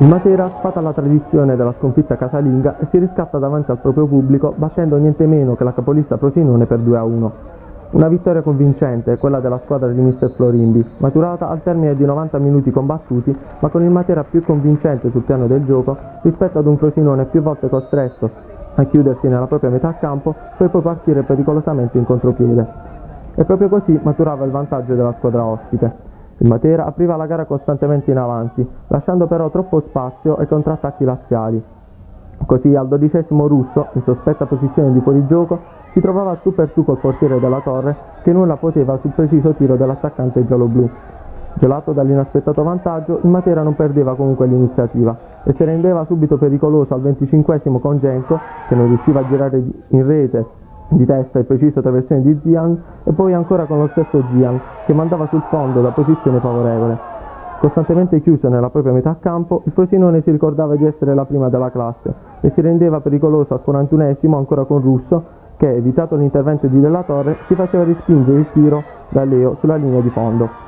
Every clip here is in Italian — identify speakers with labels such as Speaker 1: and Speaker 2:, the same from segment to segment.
Speaker 1: Il Matera sfata la tradizione della sconfitta casalinga e si riscatta davanti al proprio pubblico battendo niente meno che la capolista Frosinone per 2-1. Una vittoria convincente, quella della squadra di Mister Florimbi, maturata al termine di 90 minuti combattuti, ma con il Matera più convincente sul piano del gioco rispetto ad un Frosinone più volte costretto a chiudersi nella propria metà campo per poi partire pericolosamente in contropiede. E proprio così maturava il vantaggio della squadra ospite. Il Matera apriva la gara costantemente in avanti, lasciando però troppo spazio ai contrattacchi laziali. Così al 12° Russo, in sospetta posizione di fuorigioco, si trovava tu per tu col portiere della Torre che nulla poteva sul preciso tiro dell'attaccante giallo-blu. Gelato dall'inaspettato vantaggio, il Matera non perdeva comunque l'iniziativa e si rendeva subito pericoloso al 25° con Genco, che non riusciva a girare in rete di testa e preciso traversione di Zian, e poi ancora con lo stesso Zian che mandava sul fondo da posizione favorevole. Costantemente chiuso nella propria metà campo, il Frosinone si ricordava di essere la prima della classe e si rendeva pericoloso al 41° ancora con Russo che, evitato l'intervento di Della Torre, si faceva respingere il tiro da Leo sulla linea di fondo.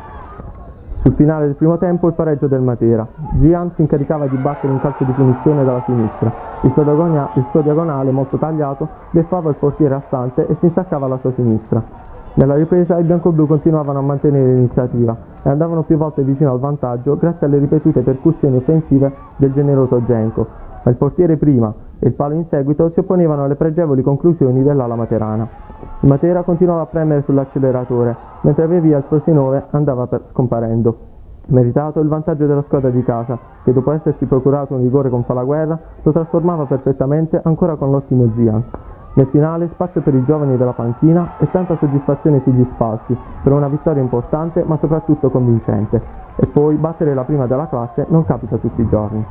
Speaker 1: Sul finale del primo tempo il pareggio del Matera. Zian si incaricava di battere un calcio di punizione dalla sinistra. Il suo diagonale, molto tagliato, beffava il portiere assante e si insaccava alla sua sinistra. Nella ripresa i biancoblù continuavano a mantenere l'iniziativa e andavano più volte vicino al vantaggio grazie alle ripetute percussioni offensive del generoso Genco, ma il portiere prima e il palo in seguito si opponevano alle pregevoli conclusioni dell'ala materana. Il Matera continuava a premere sull'acceleratore, mentre via via il Frosinone andava scomparendo. Meritato il vantaggio della squadra di casa, che dopo essersi procurato un rigore con Falaguerra, lo trasformava perfettamente ancora con l'ottimo Zian. Nel finale spazio per i giovani della panchina e tanta soddisfazione sugli spalti, per una vittoria importante ma soprattutto convincente. E poi battere la prima della classe non capita tutti i giorni.